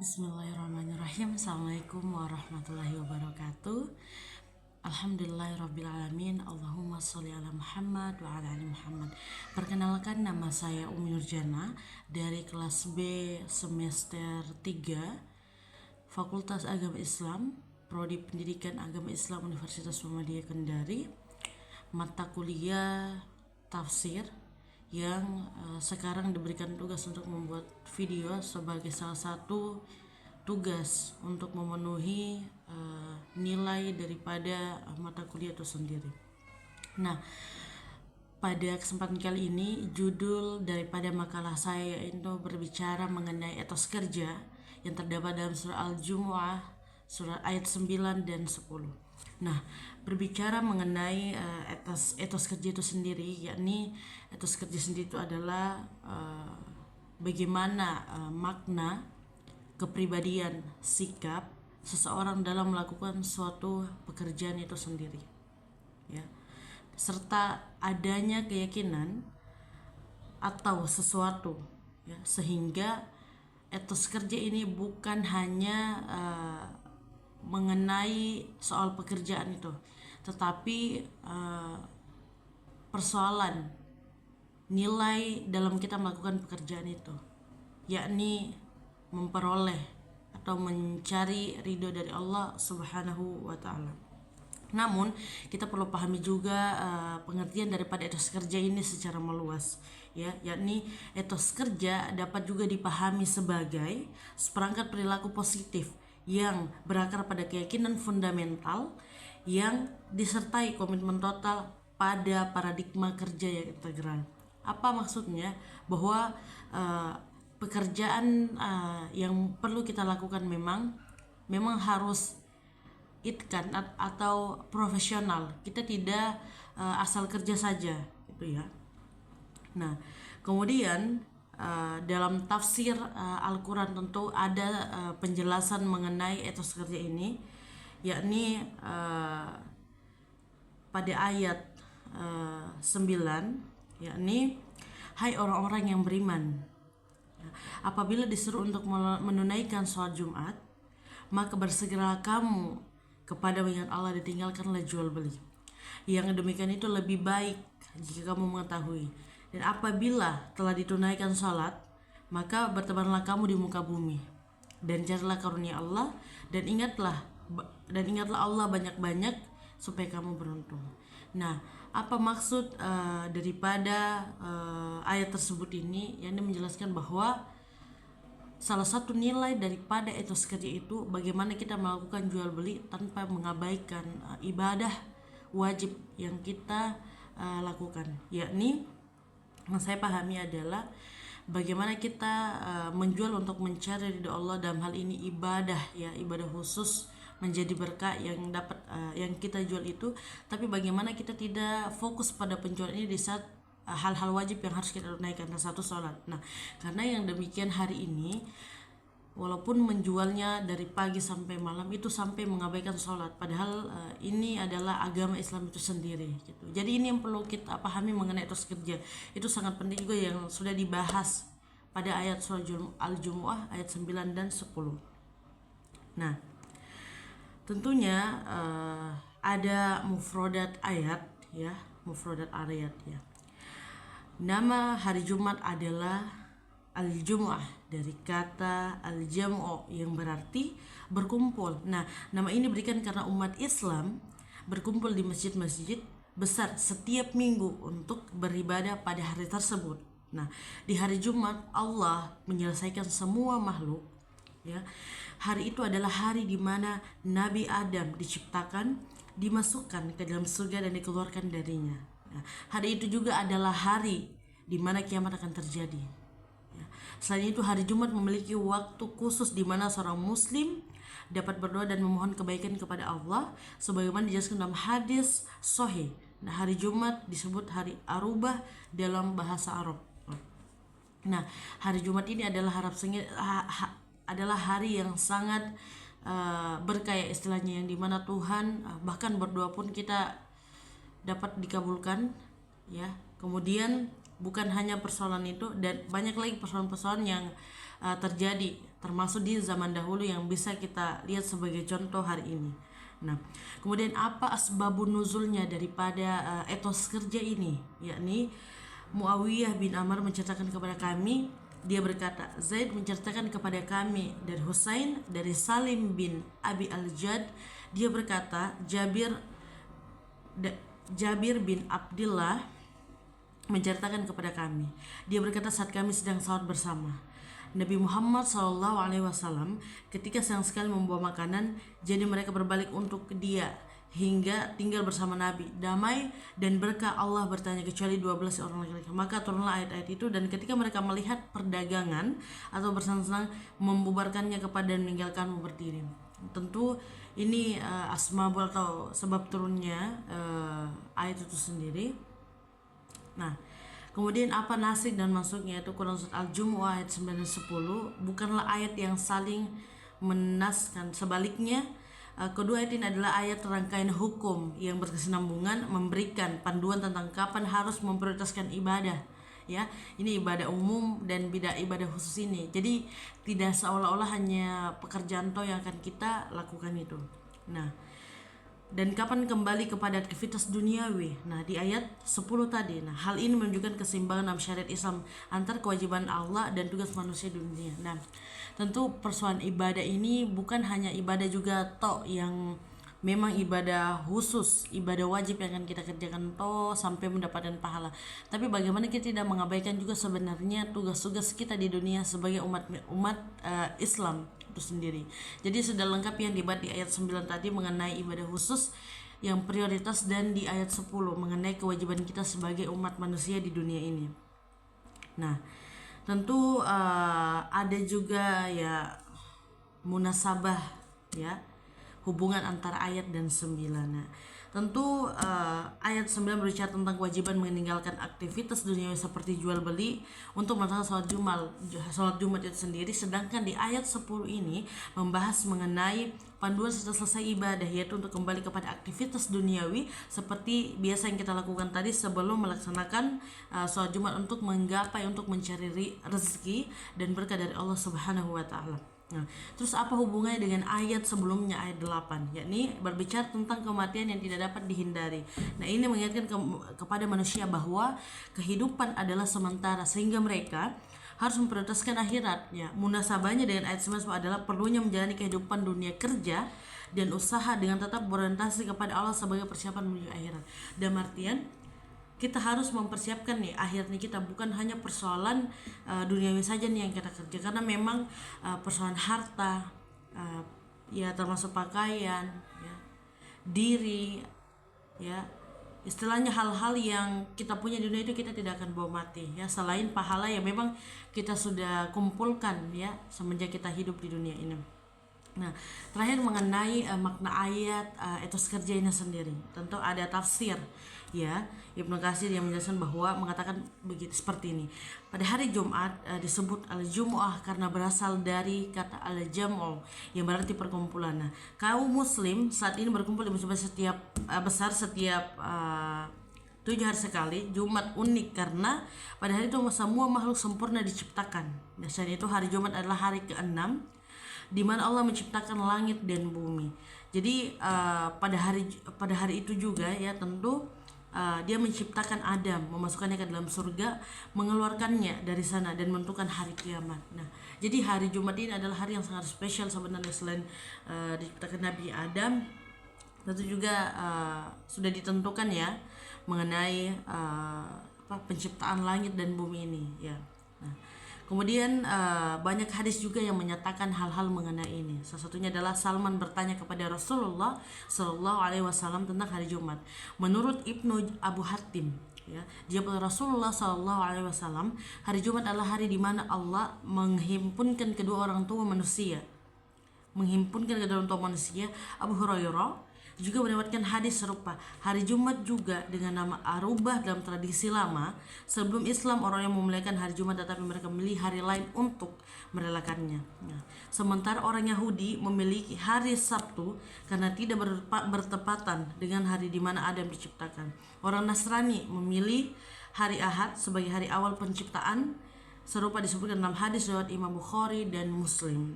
Bismillahirrahmanirrahim. Assalamualaikum warahmatullahi wabarakatuh. Alhamdulillahirrabbilalamin. Allahumma sholli ala Muhammad wa ala ali Muhammad. Perkenalkan, nama saya Umi Nurjana dari kelas B semester 3 Fakultas Agama Islam, Prodi Pendidikan Agama Islam Universitas Muhammadiyah Kendari. Mata kuliah tafsir yang sekarang diberikan tugas untuk membuat video sebagai salah satu tugas untuk memenuhi nilai daripada mata kuliah itu sendiri. Nah, pada kesempatan kali ini judul daripada makalah saya itu berbicara mengenai etos kerja yang terdapat dalam surah Al-Jumu'ah, surah ayat 9 dan 10. Nah, berbicara mengenai etos kerja itu sendiri, yakni etos kerja sendiri itu adalah bagaimana makna, kepribadian, sikap seseorang dalam melakukan suatu pekerjaan itu sendiri, ya, serta adanya keyakinan atau sesuatu, ya, sehingga etos kerja ini bukan hanya mengenai soal pekerjaan itu, tetapi persoalan nilai dalam kita melakukan pekerjaan itu, yakni memperoleh atau mencari ridho dari Allah Subhanahu wa taala. Namun kita perlu pahami juga pengertian daripada etos kerja ini secara meluas, ya, yakni etos kerja dapat juga dipahami sebagai seperangkat perilaku positif yang berakar pada keyakinan fundamental yang disertai komitmen total pada paradigma kerja yang integral. Apa maksudnya? Bahwa pekerjaan yang perlu kita lakukan memang harus itkan atau profesional. Kita tidak asal kerja saja, gitu ya. Nah, kemudian dalam tafsir Al-Quran tentu ada penjelasan mengenai etos kerja ini, yakni pada ayat 9, yakni hai orang-orang yang beriman, apabila disuruh untuk menunaikan sholat Jumat, maka bersegeralah kamu kepada mengingat Allah, ditinggalkanlah jual beli. Yang demikian itu lebih baik jika kamu mengetahui. Dan apabila telah ditunaikan sholat, maka bertebaranlah kamu di muka bumi dan carilah karunia Allah, dan ingatlah Allah banyak-banyak supaya kamu beruntung. Nah, apa maksud daripada ayat tersebut ini? Yang menjelaskan bahwa salah satu nilai daripada etos kerja itu bagaimana kita melakukan jual beli tanpa mengabaikan ibadah wajib yang kita lakukan, yakni yang saya pahami adalah bagaimana kita menjual untuk mencari ridho Allah, dalam hal ini ibadah, ya, ibadah khusus menjadi berkah yang dapat yang kita jual itu, tapi bagaimana kita tidak fokus pada penjualan ini di saat hal-hal wajib yang harus kita tunaikan, satu sholat. Nah, karena yang demikian hari ini walaupun menjualnya dari pagi sampai malam itu sampai mengabaikan sholat, padahal ini adalah agama Islam itu sendiri, gitu. Jadi ini yang perlu kita pahami mengenai etos kerja. Itu sangat penting juga yang sudah dibahas pada ayat surah Al-Jumu'ah ayat 9 dan 10. Nah, tentunya ada mufrodat ayat, ya, ya. Nama hari Jumat adalah Al-Jumu'ah, dari kata Al-Jam'u yang berarti berkumpul. Nah, nama ini diberikan karena umat Islam berkumpul di masjid-masjid besar setiap minggu untuk beribadah pada hari tersebut. Nah, di hari Jumat Allah menyelesaikan semua makhluk, ya. Hari itu adalah hari di mana Nabi Adam diciptakan, dimasukkan ke dalam surga dan dikeluarkan darinya. Nah, hari itu juga adalah hari di mana kiamat akan terjadi. Ya. Selain itu, hari Jumat memiliki waktu khusus di mana seorang muslim dapat berdoa dan memohon kebaikan kepada Allah, sebagaimana dijelaskan dalam hadis sahih. Nah, hari Jumat disebut hari Arubah dalam bahasa Arab. Nah, hari Jumat ini adalah adalah hari yang sangat berkah, istilahnya, yang dimana Tuhan bahkan berdoa pun kita dapat dikabulkan, ya. Kemudian bukan hanya persoalan itu, dan banyak lagi persoalan-persoalan yang terjadi, termasuk di zaman dahulu yang bisa kita lihat sebagai contoh hari ini. Nah, kemudian apa asbabun nuzulnya daripada etos kerja ini? Yakni Muawiyah bin Amr menceritakan kepada kami, dia berkata, Zaid menceritakan kepada kami dari Husain dari Salim bin Abi Al-Jad, dia berkata Jabir bin Abdullah menceritakan kepada kami, dia berkata saat kami sedang salat bersama Nabi Muhammad SAW ketika sayang sekali membawa makanan, jadi mereka berbalik untuk dia hingga tinggal bersama Nabi. Damai dan berkah Allah bertanya kecuali 12 orang laki-laki. Maka turunlah ayat-ayat itu, dan ketika mereka melihat perdagangan atau bersenang-senang membubarkannya kepada dan meninggalkanmu berdiri. Tentu ini asbab atau sebab turunnya ayat itu sendiri. Nah, kemudian apa nasik dan masuknya itu Quran Surat Al-Jumu'ah ayat 9 dan 10 bukanlah ayat yang saling menaskan. Sebaliknya, kedua ayat ini adalah ayat rangkaian hukum yang berkesinambungan, memberikan panduan tentang kapan harus memprioritaskan ibadah. Ya, ini ibadah umum dan ibadah khusus ini. Jadi tidak seolah-olah hanya pekerjaan toh yang akan kita lakukan itu. Nah, dan kapan kembali kepada aktivitas duniawi. Nah, di ayat 10 tadi. Nah, hal ini menunjukkan keseimbangan dalam syariat Islam antar kewajiban Allah dan tugas manusia di dunia. Nah, tentu persoalan ibadah ini bukan hanya ibadah juga yang memang ibadah khusus, ibadah wajib yang akan kita kerjakan sampai mendapatkan pahala. Tapi bagaimana kita tidak mengabaikan juga sebenarnya tugas-tugas kita di dunia sebagai umat Islam itu sendiri. Jadi sudah lengkap yang dibahas di ayat 9 tadi mengenai ibadah khusus yang prioritas, dan di ayat 10 mengenai kewajiban kita sebagai umat manusia di dunia ini. Nah, tentu ada juga ya munasabah ya, hubungan antara ayat dan 9. Nah, tentu ayat 9 berbicara tentang kewajiban meninggalkan aktivitas duniawi seperti jual beli untuk melaksanakan sholat Jumat itu sendiri. Sedangkan di ayat 10 ini membahas mengenai panduan setelah selesai ibadah, yaitu untuk kembali kepada aktivitas duniawi seperti biasa yang kita lakukan tadi sebelum melaksanakan sholat Jumat, untuk menggapai, untuk mencari rezeki dan berkah dari Allah Subhanahu wa taala. Nah, terus apa hubungannya dengan ayat sebelumnya, ayat 8, yakni berbicara tentang kematian yang tidak dapat dihindari. Nah, ini mengingatkan kepada manusia bahwa kehidupan adalah sementara, sehingga mereka harus memprioritaskan akhirat. Ya, munasabahnya dengan ayat 9 adalah perlunya menjalani kehidupan dunia kerja dan usaha dengan tetap berorientasi kepada Allah sebagai persiapan menuju akhirat. Dan artian kita harus mempersiapkan nih akhirnya kita, bukan hanya persoalan duniawi saja nih yang kita kerja, karena memang persoalan harta, ya termasuk pakaian, ya, diri, ya istilahnya hal-hal yang kita punya di dunia itu kita tidak akan bawa mati, ya, selain pahala yang memang kita sudah kumpulkan ya semenjak kita hidup di dunia ini. Nah, terakhir mengenai makna ayat etos kerja ini sendiri, tentu ada tafsir ya Ibnu Katsir yang menjelaskan bahwa mengatakan begitu seperti ini. Pada hari Jumat disebut al-Jumu'ah karena berasal dari kata al-jam'u yang berarti perkumpulan. Nah, kaum muslim saat ini berkumpul di masjid setiap 7 hari sekali. Jumat unik karena pada hari itu semua makhluk sempurna diciptakan. Biasanya itu hari Jumat adalah hari ke-6 di mana Allah menciptakan langit dan bumi. Jadi pada hari itu juga ya tentu dia menciptakan Adam, memasukkannya ke dalam surga, mengeluarkannya dari sana dan menentukan hari kiamat. Nah, jadi hari Jumat ini adalah hari yang sangat spesial sebenarnya. Selain diciptakan Nabi Adam, tentu juga sudah ditentukan ya mengenai penciptaan langit dan bumi ini ya. Nah, kemudian banyak hadis juga yang menyatakan hal-hal mengenai ini. Salah satunya adalah Salman bertanya kepada Rasulullah Shallallahu Alaihi Wasallam tentang hari Jumat. Menurut Ibnu Abu Hatim, ya, jawab Rasulullah Shallallahu Alaihi Wasallam, hari Jumat adalah hari di mana Allah menghimpunkan kedua orang tua manusia. Abu Hurairah juga mendapatkan hadis serupa. Hari Jumat juga dengan nama Arubah dalam tradisi lama. Sebelum Islam, orang yang memuliakan hari Jumat, tetapi mereka memilih hari lain untuk merelakannya. Nah, sementara orang Yahudi memiliki hari Sabtu karena tidak bertepatan dengan hari di mana Adam diciptakan. Orang Nasrani memilih hari Ahad sebagai hari awal penciptaan, serupa disebutkan dalam hadis riwayat Imam Bukhari dan Muslim.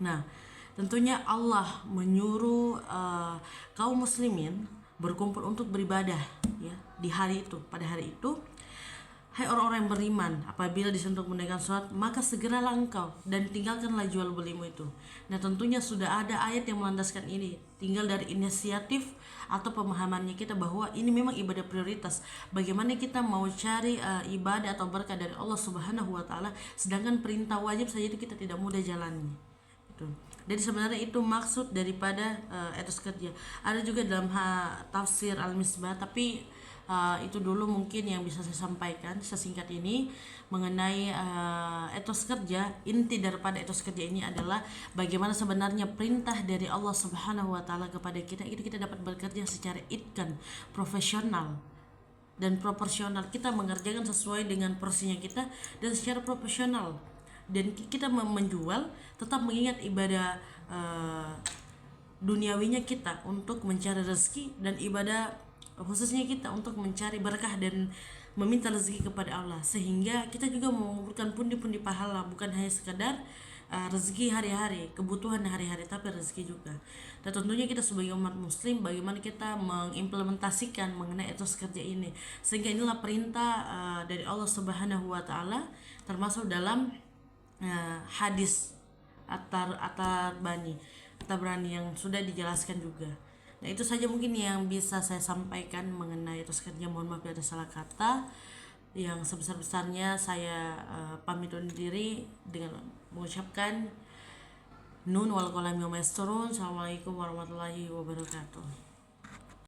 Nah, tentunya Allah menyuruh kaum muslimin berkumpul untuk beribadah ya di hari itu. Pada hari itu, hai orang-orang yang beriman, apabila disuruh menunaikan sholat, maka segeralah engkau dan tinggalkanlah jual belimu itu. Nah, tentunya sudah ada ayat yang melandaskan ini. Tinggal dari inisiatif atau pemahamannya kita bahwa ini memang ibadah prioritas. Bagaimana kita mau cari ibadah atau berkah dari Allah Subhanahu wa taala, sedangkan perintah wajib saja itu kita tidak mudah jalani. Gitu. Jadi sebenarnya itu maksud daripada etos kerja. Ada juga dalam tafsir Al-Misbah, tapi itu dulu mungkin yang bisa saya sampaikan sesingkat ini mengenai etos kerja. Inti daripada etos kerja ini adalah bagaimana sebenarnya perintah dari Allah Subhanahu wa taala kepada kita itu kita dapat bekerja secara itkan, profesional dan proporsional. Kita mengerjakan sesuai dengan porsinya kita dan secara profesional, dan kita menjual tetap mengingat ibadah duniawinya kita untuk mencari rezeki, dan ibadah khususnya kita untuk mencari berkah dan meminta rezeki kepada Allah, sehingga kita juga mengumpulkan pundi-pundi pahala, bukan hanya sekadar rezeki hari-hari, kebutuhan hari-hari, tapi rezeki juga. Dan tentunya kita sebagai umat muslim, bagaimana kita mengimplementasikan mengenai etos kerja ini, sehingga inilah perintah dari Allah Subhanahu wa taala, termasuk dalam hadis At-Tabrani yang sudah dijelaskan juga. Nah, itu saja mungkin yang bisa saya sampaikan mengenai etos kerja. Mohon maaf bila ada salah kata. Yang sebesar-besarnya saya pamit undur diri dengan mengucapkan nun wal qalam wa ma yasturun. Assalamualaikum warahmatullahi wabarakatuh.